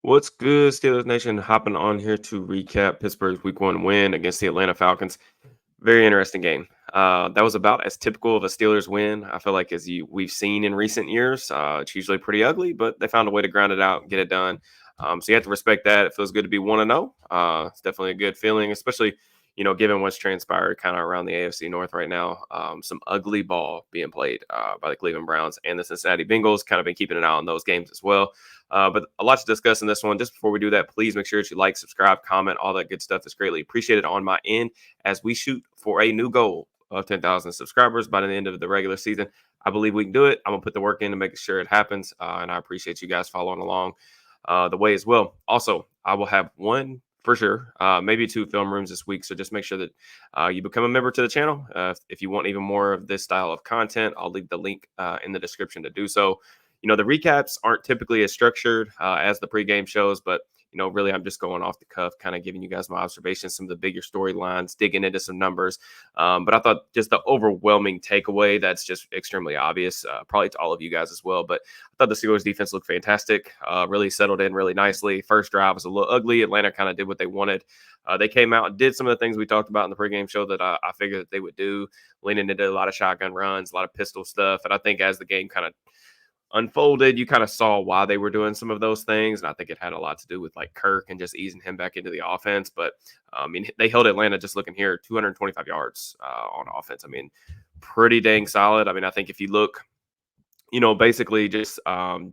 What's good, Steelers Nation? Hopping on here to recap Pittsburgh's Week 1 win against the Atlanta Falcons. Very interesting game. That was about as typical of a Steelers win, I feel like, as we've seen in recent years. It's usually pretty ugly, but they found a way to ground it out and get it done. So you have to respect that. It feels good to be 1-0. It's definitely a good feeling, especially given what's transpired kind of around the AFC North right now. Some ugly ball being played by the Cleveland Browns and the Cincinnati Bengals. Kind of been keeping an eye on those games as well. But a lot to discuss in this one. Just before we do that, please make sure that you like, subscribe, comment, all that good stuff is greatly appreciated on my end as we shoot for a new goal of 10,000 subscribers by the end of the regular season. I believe we can do it. I'm going to put the work in to make sure it happens. And I appreciate you guys following along the way as well. Also, I will have one for sure, maybe two film rooms this week. So just make sure that you become a member to the channel. If you want even more of this style of content, I'll leave the link in the description to do so. The recaps aren't typically as structured as the pregame shows, but really I'm just going off the cuff, kind of giving you guys my observations, some of the bigger storylines, digging into some numbers. But I thought just the overwhelming takeaway that's just extremely obvious, probably to all of you guys as well. But I thought the Steelers defense looked fantastic, really settled in really nicely. First drive was a little ugly. Atlanta kind of did what they wanted. They came out and did some of the things we talked about in the pregame show that I figured that they would do, leaning into a lot of shotgun runs, a lot of pistol stuff. And I think as the game kind of unfolded, you kind of saw why they were doing some of those things. And I think it had a lot to do with like Kirk and just easing him back into the offense. But I mean, they held Atlanta, just looking here, 225 yards on offense. I mean, pretty dang solid. I mean, I think if you look, basically just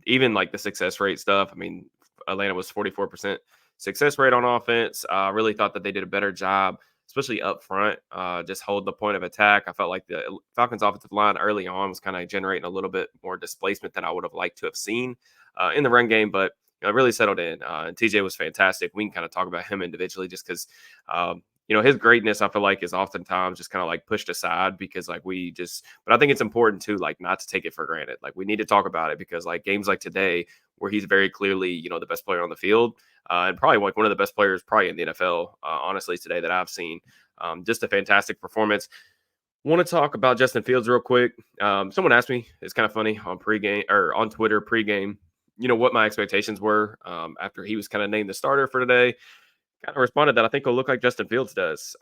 even like the success rate stuff, I mean, Atlanta was 44% success rate on offense. I really thought that they did a better job, especially up front, just hold the point of attack. I felt like the Falcons offensive line early on was kind of generating a little bit more displacement than I would have liked to have seen in the run game, but it really settled in. And TJ was fantastic. We can kind of talk about him individually just because, his greatness, I feel like, is oftentimes just kind of like pushed aside because but I think it's important too, like not to take it for granted. Like we need to talk about it because like games like today where he's very clearly, the best player on the field, and probably like one of the best players probably in the NFL, honestly, today that I've seen. Just a fantastic performance. Want to talk about Justin Fields real quick. Someone asked me, it's kind of funny on pregame or on Twitter pregame, what my expectations were after he was kind of named the starter for today. Kind of responded that I think he'll look like Justin Fields does,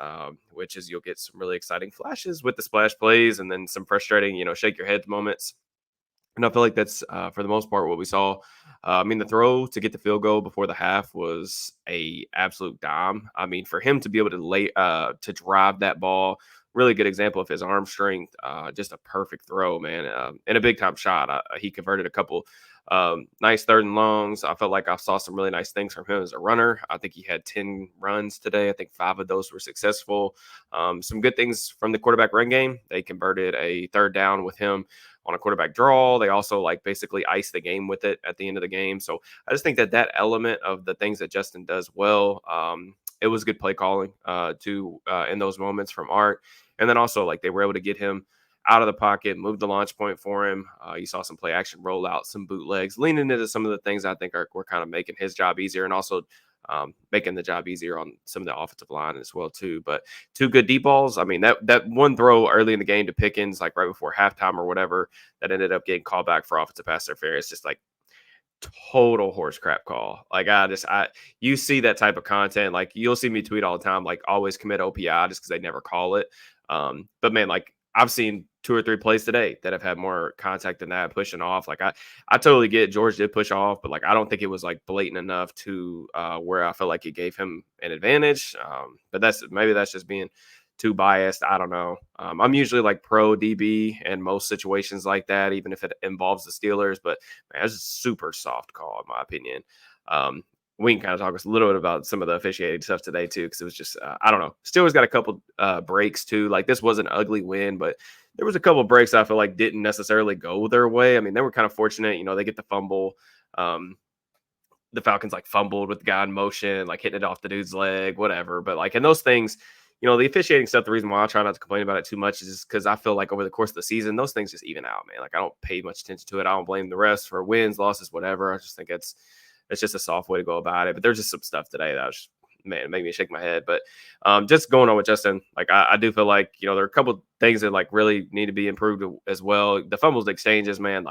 which is you'll get some really exciting flashes with the splash plays and then some frustrating, shake your head moments. And I feel like that's, for the most part, what we saw. I mean, the throw to get the field goal before the half was a absolute dime. I mean, for him to be able to drive that ball, really good example of his arm strength. Just a perfect throw, man, and a big time shot. He converted a couple nice third and longs. I felt like I saw some really nice things from him as a runner. I think he had 10 runs today. I think 5 of those were successful. Some good things from the quarterback run game. They converted a third down with him on a quarterback draw. They also basically iced the game with it at the end of the game. So I just think that element of the things that Justin does well, it was good play calling in those moments from Art. And then also they were able to get him out of the pocket, move the launch point for him. You saw some play action rollout, some bootlegs, leaning into some of the things I think were kind of making his job easier and also making the job easier on some of the offensive line as well too. But 2 good deep balls. I mean, that one throw early in the game to Pickens, right before halftime or whatever, that ended up getting called back for offensive pass interference. Just total horse crap call. You see that type of content. You'll see me tweet all the time, always commit OPI just because they never call it. But man, I've seen 2 or 3 plays today that have had more contact than that, pushing off. I totally get George did push off, but I don't think it was blatant enough to where I feel like it gave him an advantage. But maybe that's just being too biased. I don't know. I'm usually pro DB in most situations like that, even if it involves the Steelers. But man, it's a super soft call in my opinion. We can kind of talk a little bit about some of the officiating stuff today too, because it was just I don't know. Steelers got a couple breaks too. This was an ugly win, but there was a couple breaks I feel like didn't necessarily go their way. I mean, they were kind of fortunate. They get the fumble. The Falcons fumbled with the guy in motion, hitting it off the dude's leg, whatever. But in those things, the officiating stuff, the reason why I try not to complain about it too much is just because I feel over the course of the season, those things just even out, man. I don't pay much attention to it. I don't blame the refs for wins, losses, whatever. I just think it's just a soft way to go about it. But there's just some stuff today that was, man, it made me shake my head. But just going on with Justin, I do feel there are a couple things that really need to be improved as well. The fumbles exchanges, man,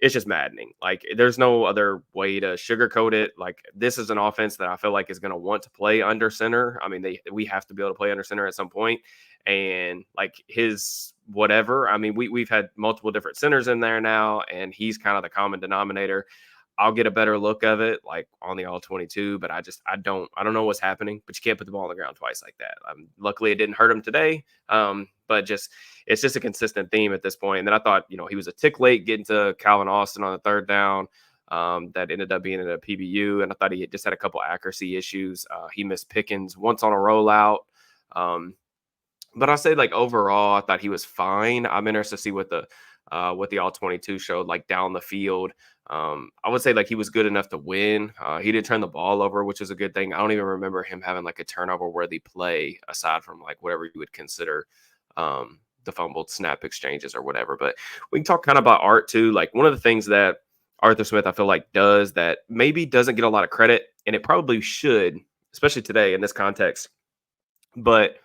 it's just maddening. Like, there's no other way to sugarcoat it. Like, this is an offense that I feel like is going to want to play under center. I mean, we have to be able to play under center at some point. And like his whatever, I mean, we've had multiple different centers in there now, and he's kind of the common denominator. I'll get a better look of it, like on the all 22, but I don't know what's happening. But you can't put the ball on the ground twice like that. Luckily, it didn't hurt him today. But it's just a consistent theme at this point. And then I thought, he was a tick late getting to Calvin Austin on the third down. That ended up being a PBU, and I thought he just had a couple accuracy issues. He missed Pickens once on a rollout. But I'll say, like, overall, I thought he was fine. I'm interested to see what the all 22 showed, like, down the field. I would say, like, he was good enough to win. He did turn the ball over, which is a good thing. I don't even remember him having like a turnover worthy play aside from like whatever you would consider the fumbled snap exchanges or whatever. But we can talk kind of about Art too. Like, one of the things that Arthur Smith, I feel like, does that maybe doesn't get a lot of credit, and it probably should, especially today in this context. But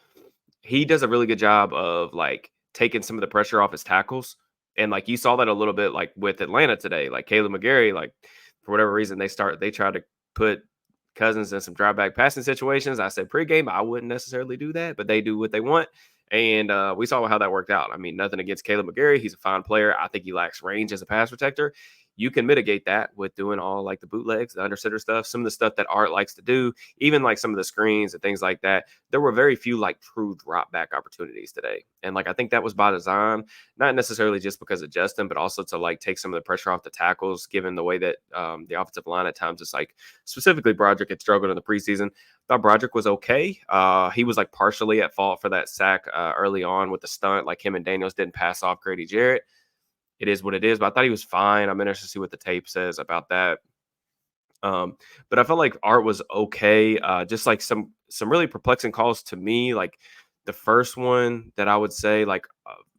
he does a really good job of like taking some of the pressure off his tackles. And like you saw that a little bit like with Atlanta today, like Caleb McGarry, like for whatever reason they try to put Cousins in some drop back passing situations. I said pregame, I wouldn't necessarily do that, but they do what they want. And we saw how that worked out. I mean, nothing against Caleb McGarry. He's a fine player. I think he lacks range as a pass protector. You can mitigate that with doing all like the bootlegs, the under center stuff, some of the stuff that Art likes to do, even like some of the screens and things like that. There were very few like true drop back opportunities today. And like, I think that was by design, not necessarily just because of Justin, but also to like take some of the pressure off the tackles, given the way that the offensive line at times is like, specifically Broderick had struggled in the preseason. I thought Broderick was okay. He was like partially at fault for that sack early on with the stunt. Like, him and Daniels didn't pass off Grady Jarrett. It is what it is, but I thought he was fine. I'm interested to see what the tape says about that. But I felt like Art was okay. Just like some really perplexing calls to me. Like the first one that I would say, like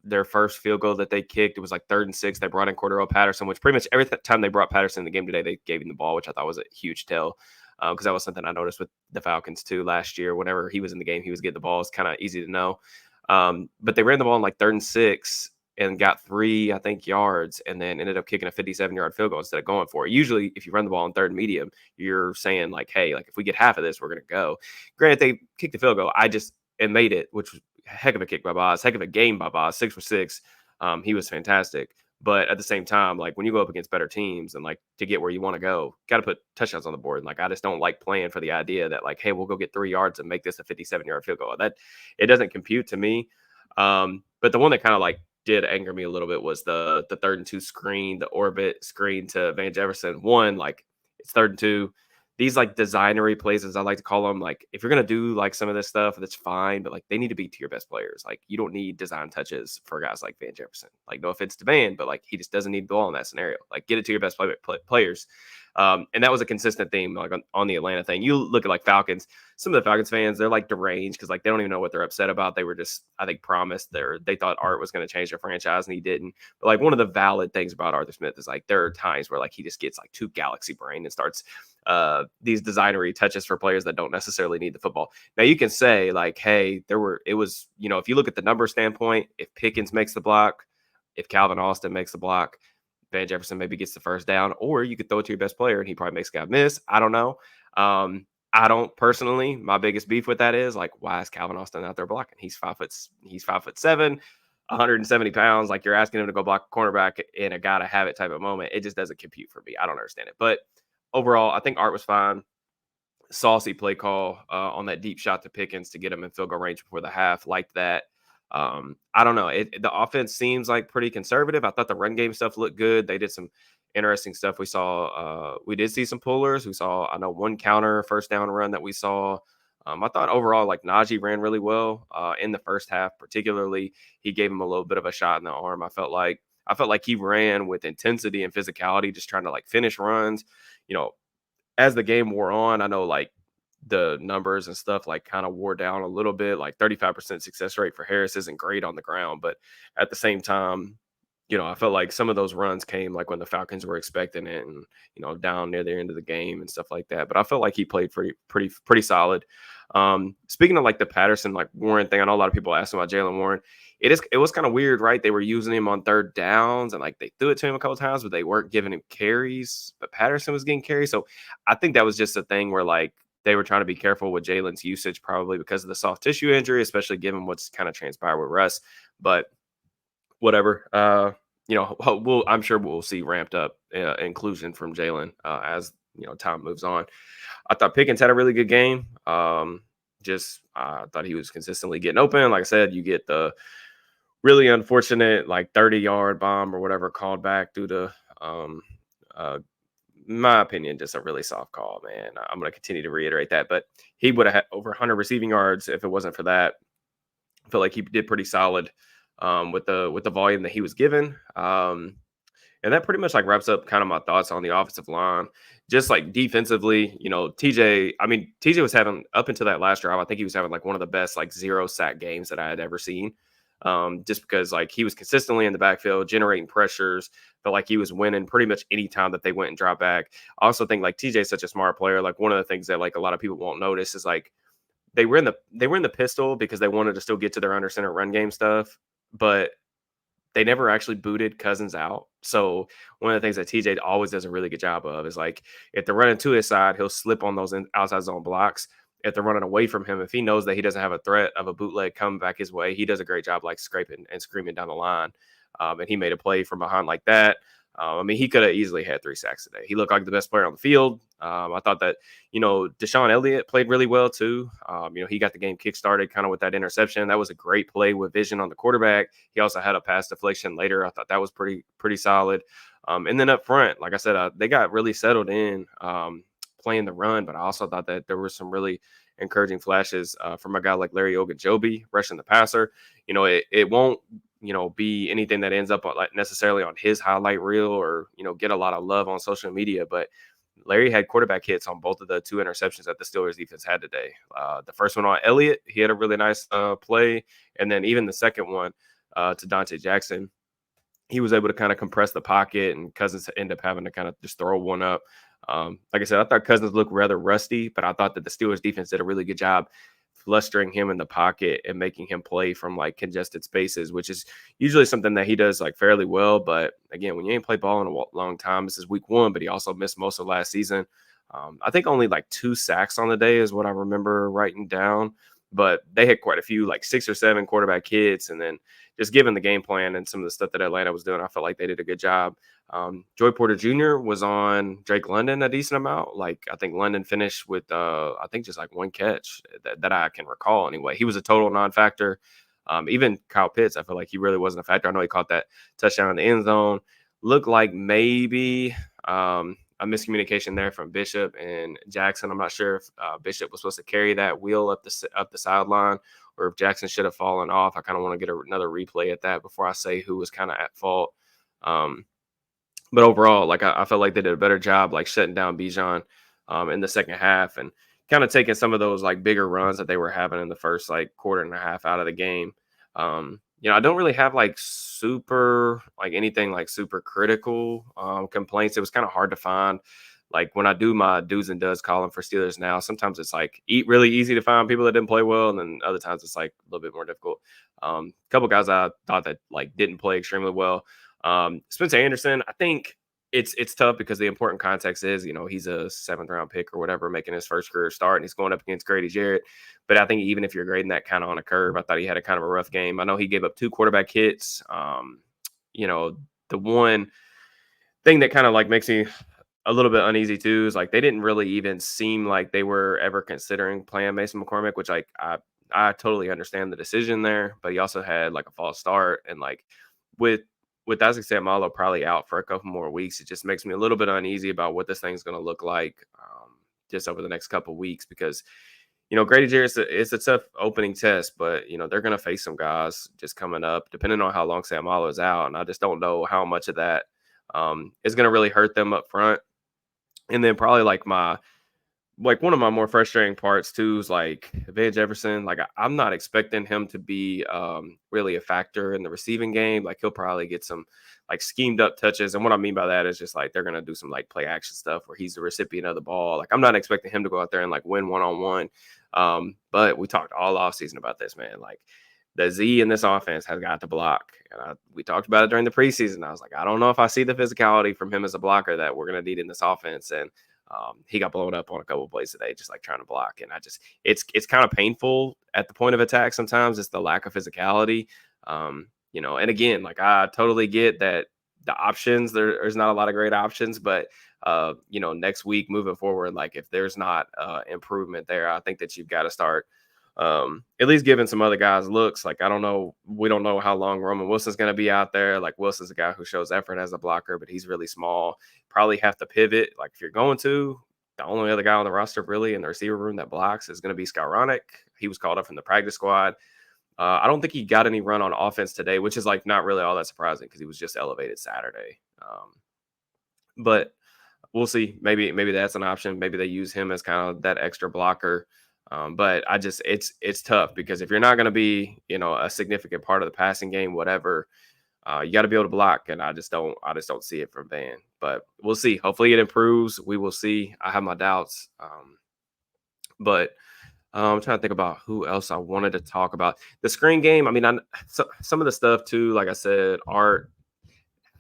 their first field goal that they kicked, it was like 3rd and 6. They brought in Cordero Patterson, which pretty much every time they brought Patterson in the game today, they gave him the ball, which I thought was a huge tell. Because that was something I noticed with the Falcons too last year. Whenever he was in the game, he was getting the ball. It's kind of easy to know. But they ran the ball in like 3rd and 6. And got 3, I think, yards, and then ended up kicking a 57-yard field goal instead of going for it. Usually, if you run the ball on 3rd and medium, you're saying like, hey, like if we get half of this, we're going to go. Granted, they kicked the field goal. And made it, which was a heck of a kick by Boz, heck of a game by Boz, 6 for 6. He was fantastic. But at the same time, like when you go up against better teams and like to get where you want to go, got to put touchdowns on the board. And like, I just don't like playing for the idea that like, hey, we'll go get 3 yards and make this a 57-yard field goal. That it doesn't compute to me. But the one that kind of like did anger me a little bit was the 3rd and 2 screen, the orbit screen to Van Jefferson. One, like it's 3rd and 2. These like designery plays, as I like to call them, like if you're going to do like some of this stuff, that's fine, but like they need to be to your best players. Like you don't need design touches for guys like Van Jefferson. Like no offense to Van, but like he just doesn't need the ball in that scenario. Like get it to your best players. And that was a consistent theme like on the Atlanta thing. You look at like Falcons, some of the Falcons fans, they're like deranged because like they don't even know what they're upset about. They were just, I think, promised they thought Art was going to change their franchise and he didn't. But like one of the valid things about Arthur Smith is like there are times where like he just gets like too galaxy brain and starts these designery touches for players that don't necessarily need the football. Now you can say like, hey, it was, if you look at the number standpoint, if Pickens makes the block, if Calvin Austin makes the block, Van Jefferson maybe gets the first down, or you could throw it to your best player and he probably makes a guy miss. I don't know. I don't personally. My biggest beef with that is like, why is Calvin Austin out there blocking? He's 5'7", 170 pounds. Like you're asking him to go block a cornerback in a gotta have it type of moment. It just doesn't compute for me. I don't understand it. But overall, I think Art was fine. Saucy play call on that deep shot to Pickens to get him in field goal range before the half. Liked that. I don't know. The offense seems like pretty conservative. I thought the run game stuff looked good. They did some interesting stuff. We did see some pullers. We saw, I know, one counter first down run that we saw. I thought overall, like Najee ran really well in the first half, particularly. He gave him a little bit of a shot in the arm. I felt like he ran with intensity and physicality, just trying to like finish runs. As the game wore on, I know like the numbers and stuff like kind of wore down a little bit. Like 35% success rate for Harris isn't great on the ground, but at the same time, I felt like some of those runs came like when the Falcons were expecting it, and down near the end of the game and stuff like that. But I felt like he played pretty solid. Speaking of like the Patterson like Warren thing, I know a lot of people asking about Jaylen Warren. it was kind of weird, right? They were using him on third downs and like they threw it to him a couple times, but they weren't giving him carries. But Patterson was getting carries, so I think that was just a thing where like they were trying to be careful with Jalen's usage, probably because of the soft tissue injury, especially given what's kind of transpired with Russ. But whatever. I'm sure we'll see ramped up inclusion from Jalen as time moves on. I thought Pickens had a really good game. Just I thought he was consistently getting open. Like I said, you get the really unfortunate like 30-yard bomb or whatever called back due to uh, my opinion, just a really soft call, man. I'm going to continue to reiterate that, but he would have had over 100 receiving yards if it wasn't for that. I feel like he did pretty solid with the volume that he was given. And that pretty much like wraps up kind of my thoughts on the offensive line. Just like defensively, TJ was having up until that last drive, I think he was having like one of the best like 0 sack games that I had ever seen. Just because like he was consistently in the backfield, generating pressures, felt like he was winning pretty much any time that they went and dropped back. I also think like TJ is such a smart player. Like one of the things that like a lot of people won't notice is like they were in the pistol because they wanted to still get to their under center run game stuff, but they never actually booted Cousins out. So one of the things that TJ always does a really good job of is like if they're running to his side, he'll slip on those outside zone blocks. If they're running away from him, if he knows that he doesn't have a threat of a bootleg coming back his way, he does a great job like scraping and screaming down the line. And he made a play from behind like that. He could have easily had 3 sacks today. He looked like the best player on the field. I thought that, Deshaun Elliott played really well too. He got the game kick-started kind of with that interception. That was a great play with vision on the quarterback. He also had a pass deflection later. I thought that was pretty solid. And then up front, like I said, they got really settled in playing the run, but I also thought that there were some really encouraging flashes from a guy like Larry Ogunjobi rushing the passer. It won't be anything that ends up like necessarily on his highlight reel or, get a lot of love on social media. But Larry had quarterback hits on both of the 2 interceptions that the Steelers defense had today. The first one on Elliott, he had a really nice play. And then even the second one to Dante Jackson, he was able to kind of compress the pocket and Cousins ended up having to kind of just throw one up. Like I said, I thought Cousins looked rather rusty, but I thought that the Steelers defense did a really good job flustering him in the pocket and making him play from like congested spaces, which is usually something that he does like fairly well. But again, when you ain't played ball in a long time, this is week 1, but he also missed most of last season. I think only like 2 sacks on the day is what I remember writing down, but they had quite a few, like 6 or 7 quarterback hits. And then just given the game plan and some of the stuff that Atlanta was doing, I felt like they did a good job. Joy Porter Jr. was on Drake London a decent amount. Like I think London finished with I think just like 1 catch that I can recall anyway. He was a total non-factor. Even Kyle Pitts, I feel like he really wasn't a factor. I know he caught that touchdown in the end zone. Looked like maybe a miscommunication there from Bishop and Jackson. I'm not sure if Bishop was supposed to carry that wheel up the sideline or if Jackson should have fallen off. I kind of want to get another replay at that before I say who was kind of at fault. But overall, like I felt like they did a better job, like shutting down Bijan in the second half and kind of taking some of those like bigger runs that they were having in the first like quarter and a half out of the game. I don't really have like super like anything like super critical complaints. It was kind of hard to find. Like when I do my do's and does column for Steelers now, sometimes it's like really easy to find people that didn't play well, and then other times it's like a little bit more difficult. A couple guys I thought that like didn't play extremely well. Spencer Anderson, I think it's tough because the important context is, he's a 7th round pick or whatever, making his first career start, and he's going up against Grady Jarrett. But I think even if you're grading that kind of on a curve, I thought he had a kind of a rough game. I know he gave up 2 quarterback hits. The one thing that kind of like makes me a little bit uneasy too is like they didn't really even seem like they were ever considering playing Mason McCormick, which like I totally understand the decision there, but he also had like a false start and like with Isaac Seumalo probably out for a couple more weeks, it just makes me a little bit uneasy about what this thing's going to look like just over the next couple of weeks because, Grady Jarrett, it's a tough opening test, but, they're going to face some guys just coming up, depending on how long Seumalo is out. And I just don't know how much of that is going to really hurt them up front. And then probably like one of my more frustrating parts too is like Van Jefferson. Like I'm not expecting him to be really a factor in the receiving game. Like he'll probably get some like schemed up touches. And what I mean by that is just like they're gonna do some like play action stuff where he's the recipient of the ball. Like I'm not expecting him to go out there and like win 1-on-1. But we talked all offseason about this, man. Like the Z in this offense has got to block. And we talked about it during the preseason. I was like, I don't know if I see the physicality from him as a blocker that we're going to need in this offense. And he got blown up on a couple of plays today, just like trying to block. And it's kind of painful at the point of attack. Sometimes it's the lack of physicality. And again, like I totally get that the options there's not a lot of great options, but next week moving forward, like if there's not improvement there, I think that you've got to start at least giving some other guys looks. Like I don't know, we don't know how long Roman Wilson's going to be out there. Like Wilson's a guy who shows effort as a blocker, but he's really small. Probably have to pivot. Like if you're going to, the only other guy on the roster really in the receiver room that blocks is going to be Skowronek. He was called up from the practice squad. I don't think he got any run on offense today, which is like not really all that surprising because he was just elevated Saturday. But we'll see. Maybe that's an option. Maybe they use him as kind of that extra blocker. But it's tough because if you're not going to be, a significant part of the passing game, whatever, you got to be able to block. And I just don't see it from Van. But we'll see. Hopefully it improves. We will see. I have my doubts. But I'm trying to think about who else I wanted to talk about. The screen game. I mean, some of the stuff too. Like I said, Art.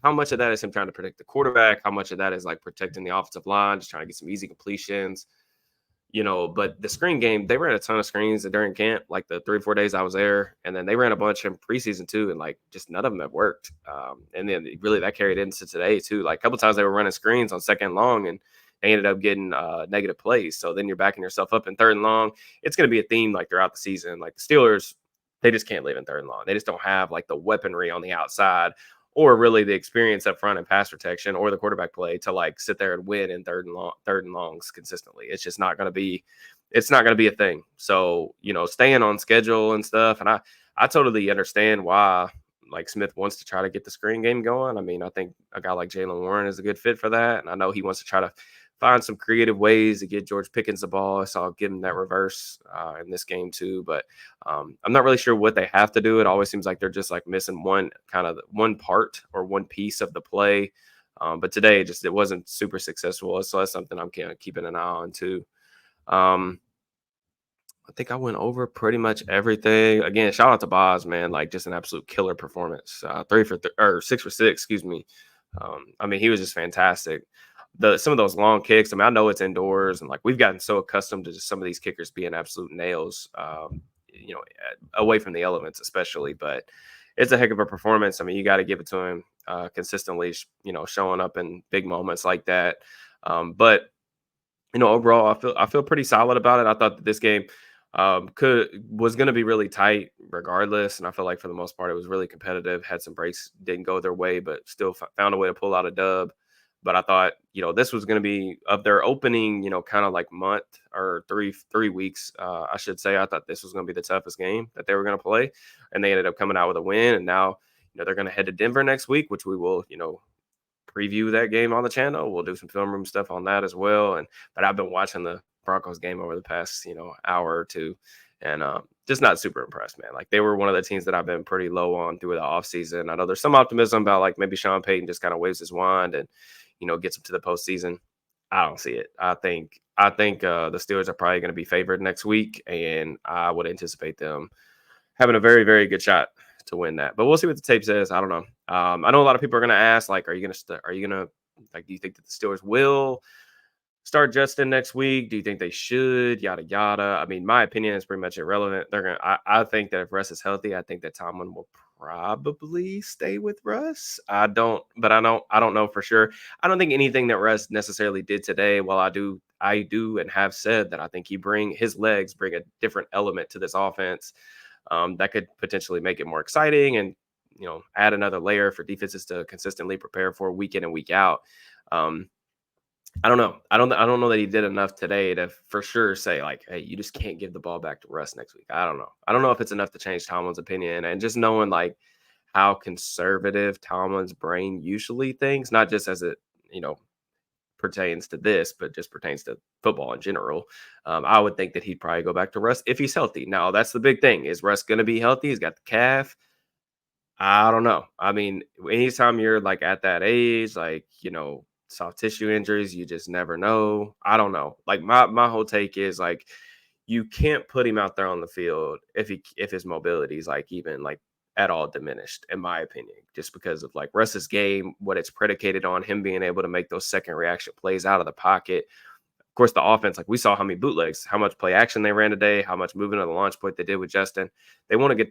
How much of that is him trying to protect the quarterback? How much of that is like protecting the offensive line, just trying to get some easy completions? But the screen game, they ran a ton of screens during camp, like the 3 or 4 days I was there. And then they ran a bunch in preseason too. And like, just none of them have worked. And then really that carried into today too. Like a couple times they were running screens on second and long and they ended up getting negative plays. So then you're backing yourself up in third and long. It's going to be a theme like throughout the season. Like the Steelers, they just can't live in third and long. They just don't have like the weaponry on the outside or really the experience up front in pass protection or the quarterback play to like sit there and win in third and longs consistently. It's just not going to be a thing. So, staying on schedule and stuff. And I totally understand why like Smith wants to try to get the screen game going. I mean, I think a guy like Jaylen Warren is a good fit for that. And I know he wants to try to find some creative ways to get George Pickens the ball. I saw give him that reverse in this game too, but I'm not really sure what they have to do. It always seems like they're just like missing one part or one piece of the play. But today it wasn't super successful. So that's something I'm kind of keeping an eye on too. I think I went over pretty much everything. Again, shout out to Boz, man. Like just an absolute killer performance. 6 for 6, excuse me. I mean, he was just fantastic. Some of those long kicks. I mean, I know it's indoors, and like we've gotten so accustomed to just some of these kickers being absolute nails, away from the elements, especially. But it's a heck of a performance. I mean, you got to give it to him consistently. Showing up in big moments like that. But overall, I feel pretty solid about it. I thought that this game was going to be really tight regardless, and I feel like for the most part it was really competitive. Had some breaks, didn't go their way, but still found a way to pull out a dub. But I thought, this was going to be of their opening, kind of like month or three weeks, I should say. I thought this was going to be the toughest game that they were going to play. And they ended up coming out with a win. And now, they're going to head to Denver next week, which we will, preview that game on the channel. We'll do some film room stuff on that as well. But I've been watching the Broncos game over the past, hour or two. And just not super impressed, man. Like they were one of the teams that I've been pretty low on through the offseason. I know there's some optimism about like maybe Sean Payton just kind of waves his wand and gets them to the postseason. I don't see it. I think the Steelers are probably going to be favored next week, and I would anticipate them having a very, very good shot to win that. But we'll see what the tape says. I don't know. I know a lot of people are going to ask, like, do you think that the Steelers will start Justin next week? Do you think they should? Yada yada. I mean, my opinion is pretty much irrelevant. I think that if Russ is healthy, I think that Tomlin will probably stay with Russ. I don't know for sure. I don't think anything that Russ necessarily did today. While I do and have said that I think his legs bring a different element to this offense that could potentially make it more exciting and add another layer for defenses to consistently prepare for week in and week out. I don't know. I don't know that he did enough today to for sure say like, hey, you just can't give the ball back to Russ next week. I don't know. I don't know if it's enough to change Tomlin's opinion, and just knowing like how conservative Tomlin's brain usually thinks, not just as it, pertains to this, but just pertains to football in general. I would think that he'd probably go back to Russ if he's healthy. Now that's the big thing. Is Russ going to be healthy? He's got the calf. I don't know. I mean, anytime you're like at that age, like, soft tissue injuries, you just never know. I don't know. Like my whole take is like, you can't put him out there on the field if his mobility is like even like at all diminished, in my opinion, just because of like Russ's game, what it's predicated on, him being able to make those second reaction plays out of the pocket. Of course, the offense, like we saw how many bootlegs, how much play action they ran today, how much moving of the launch point they did with Justin. They want to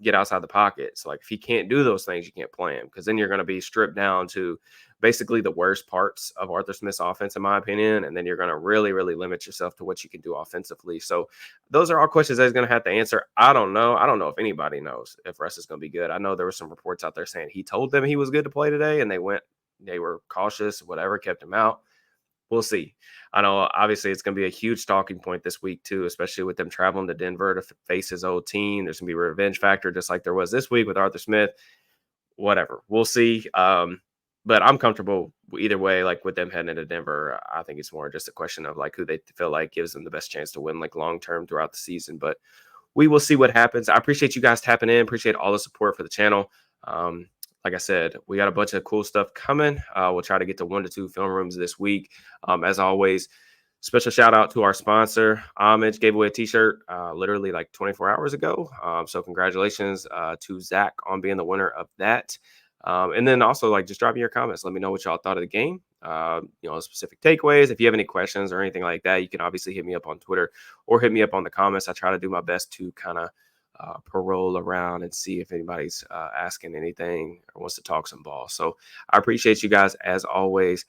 get outside the pocket. So like if he can't do those things, you can't play him, because then you're going to be stripped down to basically the worst parts of Arthur Smith's offense, in my opinion. And then you're going to really, really limit yourself to what you can do offensively. So those are all questions that he's going to have to answer. I don't know. I don't know if anybody knows if Russ is going to be good. I know there were some reports out there saying he told them he was good to play today, and they were cautious, whatever, kept him out. We'll see. I know obviously it's going to be a huge talking point this week too, especially with them traveling to Denver to face his old team. There's going to be a revenge factor just like there was this week with Arthur Smith. Whatever. We'll see. But I'm comfortable either way, like with them heading into Denver. I think it's more just a question of like who they feel like gives them the best chance to win like long term throughout the season. But we will see what happens. I appreciate you guys tapping in. Appreciate all the support for the channel. Like I said, we got a bunch of cool stuff coming. We'll try to get to 1 to 2 film rooms this week. As always, special shout out to our sponsor. Homage gave away a t-shirt literally like 24 hours ago. So congratulations to Zach on being the winner of that. And then also like just drop me your comments. Let me know what y'all thought of the game. Specific takeaways. If you have any questions or anything like that, you can obviously hit me up on Twitter or hit me up on the comments. I try to do my best to kind of parole around and see if anybody's asking anything or wants to talk some ball. So I appreciate you guys as always.